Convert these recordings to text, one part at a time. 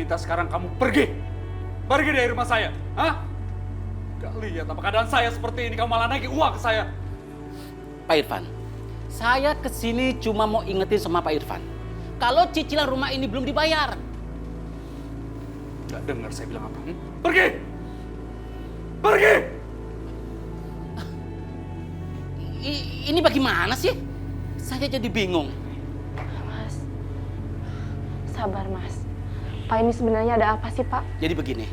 minta sekarang kamu pergi. Pergi dari rumah saya. Hah? Gak lihat apa keadaan saya seperti ini, kamu malah nagih uang ke saya. Pak Irfan, saya kesini cuma mau ingetin sama Pak Irfan. Kalau cicilan rumah ini belum dibayar. Gak dengar saya bilang apa? Pergi! Pergi! Ini bagaimana sih? Saya jadi bingung. Mas, sabar Mas. Pak, ini sebenarnya ada apa sih Pak? Jadi begini,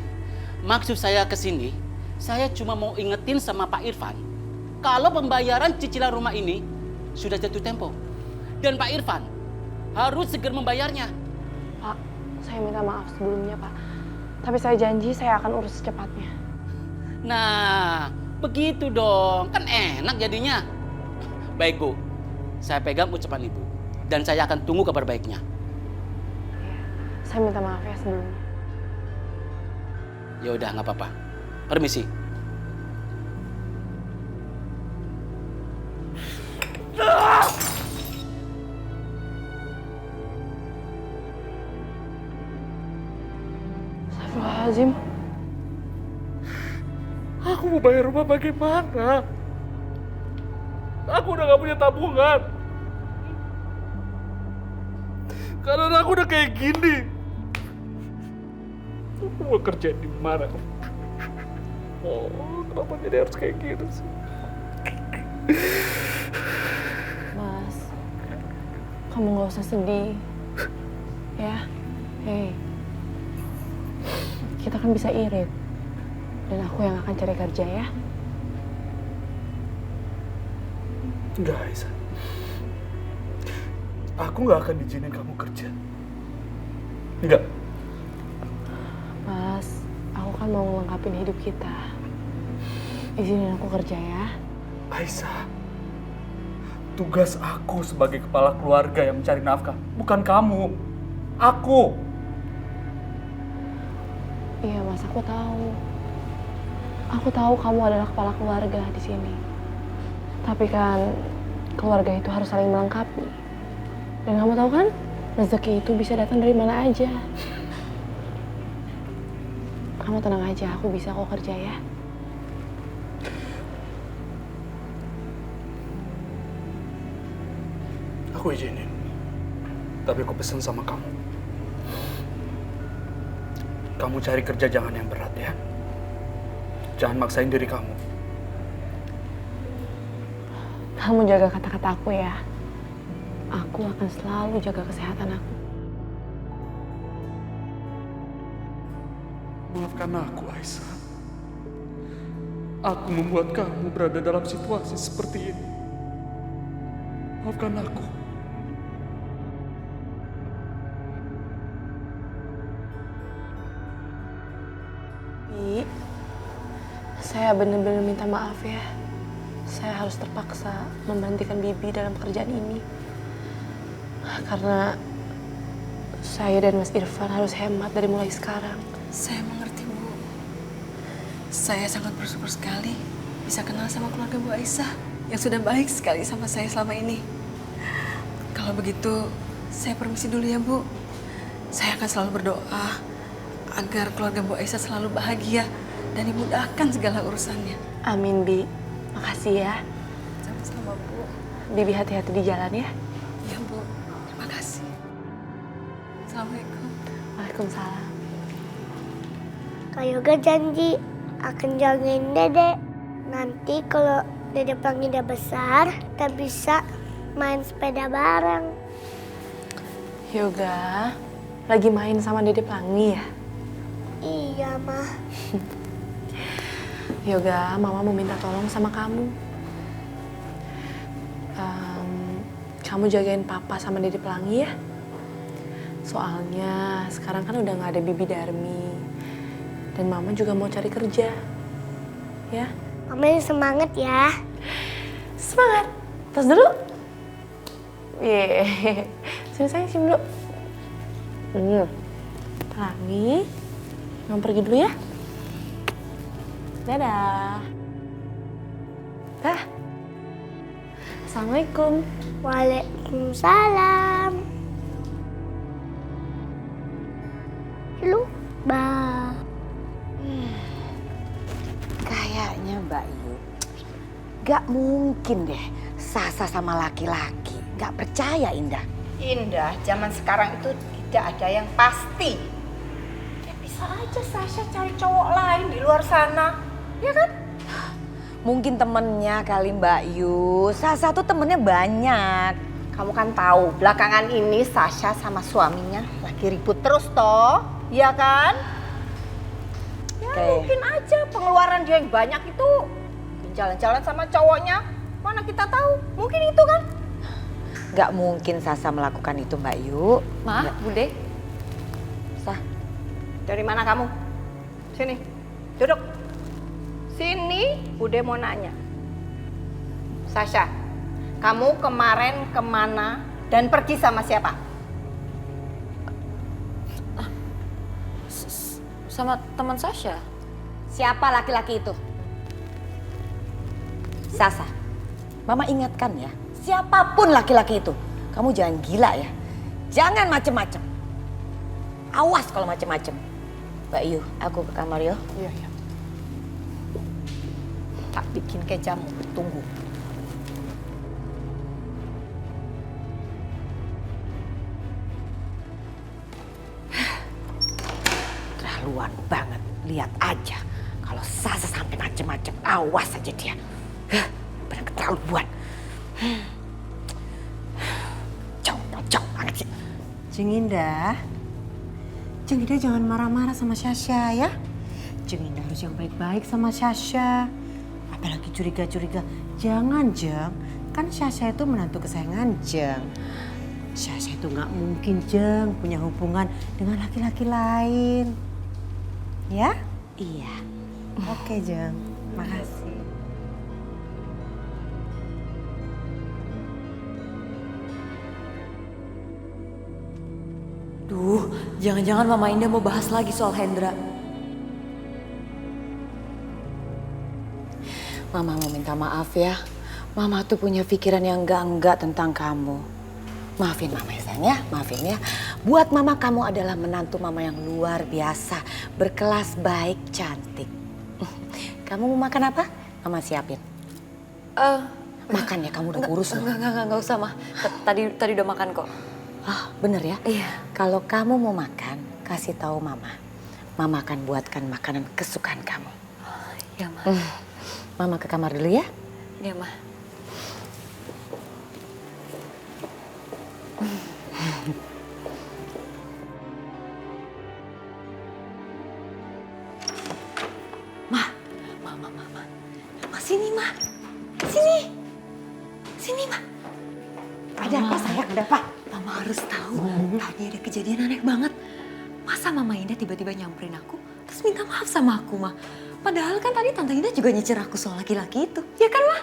maksud saya kesini, saya cuma mau ingetin sama Pak Irfan. Kalau pembayaran cicilan rumah ini sudah jatuh tempo. Dan Pak Irfan harus segera membayarnya. Pak, saya minta maaf sebelumnya Pak. Tapi saya janji saya akan urus secepatnya. Nah, begitu dong. Kan enak jadinya. Baik Bu, saya pegang ucapan Ibu. Dan saya akan tunggu kabar baiknya. Ya, saya minta maaf ya sebelumnya. Ya udah, nggak apa-apa. Permisi. Astagfirullahaladzim. Aku mau bayar rumah bagaimana? Aku udah gak punya tabungan. Karena aku udah kayak gini. Aku mau kerja di mana? Oh, kenapa jadi harus kayak gitu sih? Mas, kamu gak usah sedih. Ya, hei. Kita kan bisa irit. Dan aku yang akan cari kerja ya. Enggak, Aisyah. Aku gak akan izinin kamu kerja. Enggak. Mas, aku kan mau ngelengkapin hidup kita. Izinin aku kerja ya. Aisyah, tugas aku sebagai kepala keluarga yang mencari nafkah, bukan kamu. Aku. Iya Mas, aku tahu. Aku tahu kamu adalah kepala keluarga di sini. Tapi kan keluarga itu harus saling melengkapi. Dan kamu tahu kan, rezeki itu bisa datang dari mana aja. Kamu tenang aja, aku bisa kok kerja ya. Aku izinin. Tapi aku pesan sama kamu. Kamu cari kerja jangan yang berat ya. Jangan maksain diri kamu. Kamu jaga kata-kata aku ya. Aku akan selalu jaga kesehatan aku. Maafkan aku, Aisyah. Aku membuat kamu berada dalam situasi seperti ini. Maafkan aku. Bi, saya benar-benar minta maaf ya. Saya harus terpaksa memberhentikan Bibi dalam pekerjaan ini. Karena saya dan Mas Irfan harus hemat dari mulai sekarang. Saya mengerti, Bu. Saya sangat bersyukur sekali bisa kenal sama keluarga Bu Aisyah yang sudah baik sekali sama saya selama ini. Kalau begitu, saya permisi dulu ya, Bu. Saya akan selalu berdoa agar keluarga Bu Aisyah selalu bahagia dan dimudahkan segala urusannya. Amin, Bi. Makasih ya. Sama-sama, Bu. Bibi hati-hati di jalan ya. Ya, Bu. Terima kasih. Assalamualaikum. Waalaikumsalam. Kak Yoga janji akan jagain Dede. Nanti kalau Dede Pelangi udah besar, kita bisa main sepeda bareng. Yoga, lagi main sama Dede Pelangi ya? Iya, Mah. Yoga, Mama mau minta tolong sama kamu. Kamu jagain Papa sama Dede Pelangi ya? Soalnya sekarang kan udah gak ada Bibi Darmi. Dan Mama juga mau cari kerja. Ya? Mama yang semangat ya. Semangat! Tos dulu. Yeay. Sini sayang, cium dulu. Pelangi. Mama pergi dulu ya. Dadah. Dah. Assalamualaikum. Waalaikumsalam. Lu Bye. Kayaknya Mbak Yu, gak mungkin deh Sasa sama laki-laki. Gak percaya Indah. Indah, zaman sekarang itu tidak ada yang pasti. Ya bisa aja Sasha cari cowok lain di luar sana, ya kan? Mungkin temennya kali Mbak Yu. Sasa tuh temennya banyak. Kamu kan tahu belakangan ini Sasha sama suaminya lagi ribut terus toh, ya kan? Ya mungkin aja pengeluaran dia yang banyak itu jalan-jalan sama cowoknya. Mana kita tahu, mungkin itu kan? Gak mungkin Sasa melakukan itu Mbak Yu. Ma, Bude. Sah. Dari mana kamu? Sini, duduk. Sini, Bude mau nanya. Sasha, kamu kemarin kemana dan pergi sama siapa? Sama teman Sasha. Siapa laki-laki itu? Sasa, Mama ingatkan ya, siapapun laki-laki itu, kamu jangan gila ya. Jangan macem-macem. Awas kalau macem-macem. Mbak Yu, aku ke kamar yo. Iya, iya. Tak bikin kayak jamu, tunggu. Terlaluan banget, lihat aja. Kalau Sasa sampai macem-macem, awas aja dia. Benar keterlaluan. Jauh banget sih. Jeng Indah jangan marah-marah sama Sasha ya. Jeng Indah harus yang baik-baik sama Sasha. Apalagi curiga-curiga. Jangan Jeng, kan Sasha itu menantu kesayangan Jeng. Sasha itu nggak mungkin Jeng punya hubungan dengan laki-laki lain. Ya? Iya. Oke Jeng, makasih. Duh, jangan-jangan Mama Indah mau bahas lagi soal Hendra. Mama mau minta maaf ya. Mama tuh punya pikiran yang enggak tentang kamu. Maafin Mama ya sayang ya, maafin ya. Buat Mama kamu adalah menantu Mama yang luar biasa. Berkelas, baik, cantik. Kamu mau makan apa? Mama siapin. Makan ya, kamu udah kurus loh. Enggak usah, Ma. Tadi udah makan kok. Ah, bener ya? Iya. Kalau kamu mau makan, kasih tahu Mama. Mama akan buatkan makanan kesukaan kamu. Ya, Ma. Mama ke kamar dulu ya. Iya, Ma. Ma, sini, Ma. Sini, Ma. Ada apa sayang, ada apa? Mama harus tahu, tadi ada kejadian aneh banget. Masa Mama Indah tiba-tiba nyamperin aku, terus minta maaf sama aku, Ma. Padahal kan tadi Tante Indah juga nyicer aku soal laki-laki itu. Ya kan, Ma?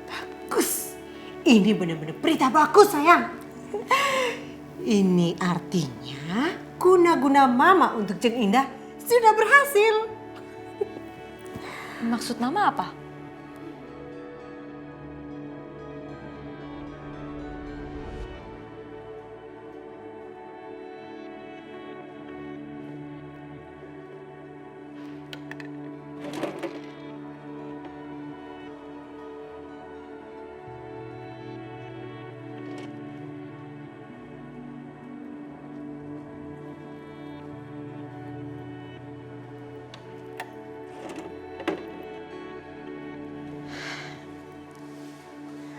Bagus. Ini benar-benar berita bagus sayang. Ini artinya guna-guna Mama untuk Jeng Indah sudah berhasil. Maksud Mama apa?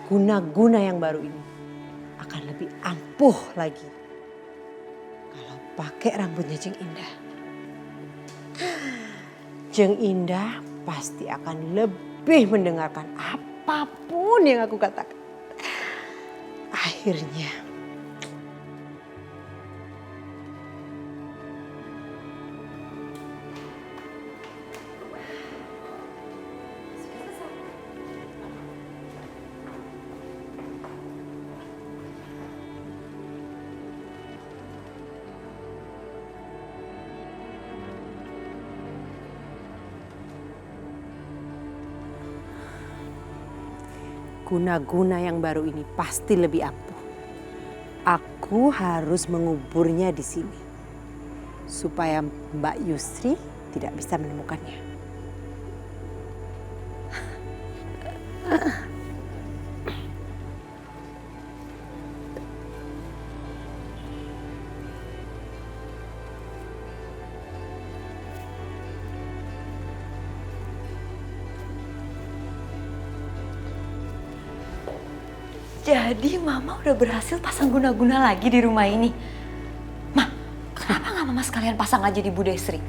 Guna-guna yang baru ini akan lebih ampuh lagi kalau pakai rambutnya Jeng Indah. Jeng Indah pasti akan lebih mendengarkan apapun yang aku katakan. Akhirnya guna-guna yang baru ini pasti lebih ampuh. Aku harus menguburnya di sini. supaya Mbak Yusri tidak bisa menemukannya. Jadi Mama udah berhasil pasang guna-guna lagi di rumah ini. Ma, kenapa nggak Mama sekalian pasang aja di Bu Desri?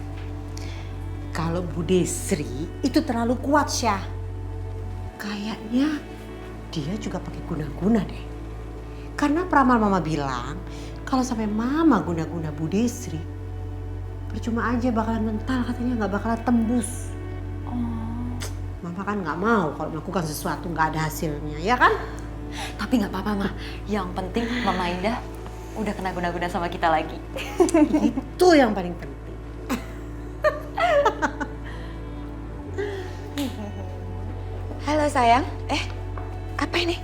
Kalau Bu Desri itu terlalu kuat, Syah. Kayaknya dia juga pakai guna-guna deh. Karena peramal Mama bilang, kalau sampai Mama guna-guna Bu Desri, percuma aja bakalan mental, katanya nggak bakalan tembus. Mama kan nggak mau kalau melakukan sesuatu nggak ada hasilnya, ya kan? Tapi nggak apa-apa, Ma. Yang penting Mama Indah udah kena guna-guna sama kita lagi. Itu yang paling penting. Halo sayang. Apa ini?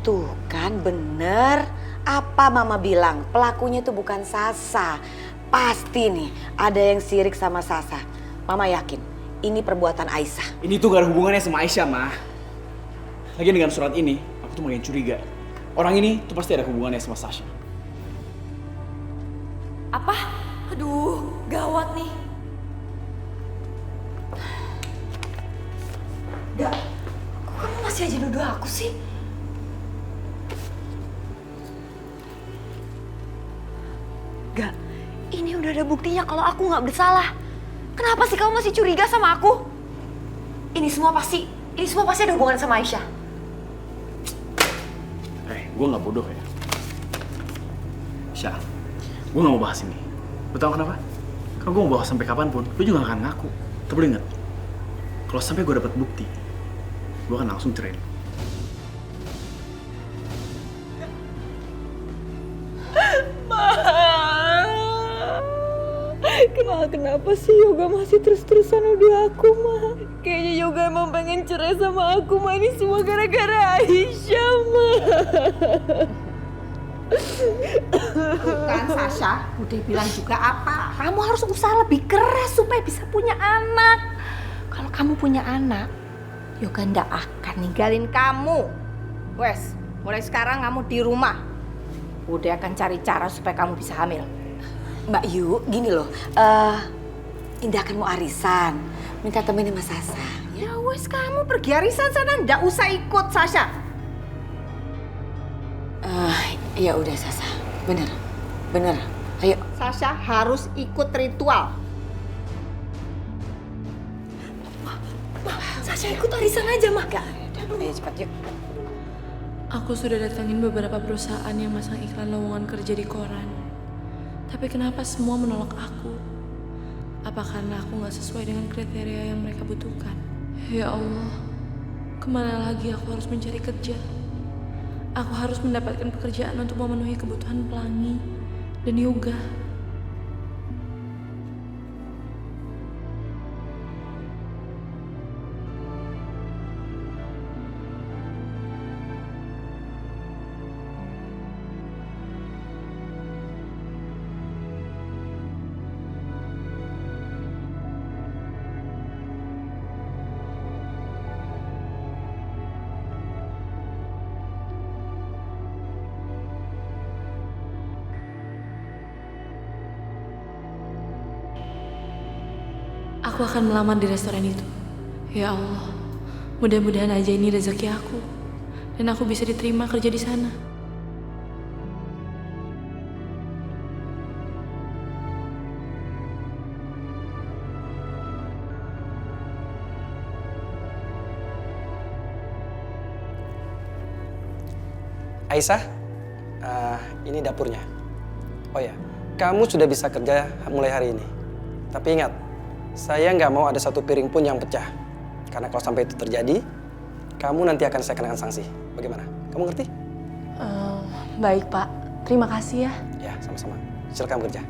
Tuh kan bener. Apa Mama bilang? Pelakunya itu bukan Sasa. Pasti nih ada yang sirik sama Sasa. Mama yakin ini perbuatan Aisyah. Ini tuh gak ada hubungannya sama Aisyah, Ma. Lagi dengan surat ini, aku tuh makin curiga. Orang ini tuh pasti ada hubungannya sama Sasha. Apa? Aduh, gawat nih. Gak, kok kamu masih aja nuduh aku sih? Gak, ini udah ada buktinya kalau aku nggak bersalah. Kenapa sih kamu masih curiga sama aku? Ini semua pasti ada hubungan sama Aisyah. Gue gak bodoh ya. Syah, gue gak mau bahas ini. Lo tau kenapa? Kalau gue mau bahas sampai kapanpun, lo juga gak akan ngaku. Tapi lo inget, kalau sampai gue dapet bukti, gue akan langsung cerai. Kenapa sih Yoga masih terus-terusan nuduh aku, Ma? Kayaknya Yoga emang pengen cerai sama aku, Ma. Ini semua gara-gara Aisyah, Ma. Bukan, Sasha. Udah bilang juga apa? Kamu harus usaha lebih keras supaya bisa punya anak. Kalau kamu punya anak, Yoga ndak akan ninggalin kamu. Wes, mulai sekarang kamu di rumah. Udah akan cari cara supaya kamu bisa hamil. Mbak Yu, gini loh, Indah kan mau arisan, minta temenin Mas Sasa. Ya wes, kamu pergi arisan sana, ndak usah ikut, Sasha. Ya udah Sasa, bener, ayo. Sasha harus ikut ritual. Sasha ikut arisan aja, Mak. Ayo cepat yuk. Aku sudah datangin beberapa perusahaan yang masang iklan lowongan kerja di koran. Tapi kenapa semua menolak aku? Apa karena aku gak sesuai dengan kriteria yang mereka butuhkan? Ya Allah, kemana lagi aku harus mencari kerja? Aku harus mendapatkan pekerjaan untuk memenuhi kebutuhan Pelangi dan Yoga. Aku akan melamar di restoran itu. Ya Allah, mudah-mudahan aja ini rezeki aku. Dan aku bisa diterima kerja di sana. Aisyah, ini dapurnya. Oh ya, kamu sudah bisa kerja mulai hari ini. Tapi ingat, saya nggak mau ada satu piring pun yang pecah. Karena kalau sampai itu terjadi, kamu nanti akan saya kenakan sanksi. Bagaimana? Kamu ngerti? Baik, Pak. Terima kasih ya. Ya, sama-sama. Silakan bekerja.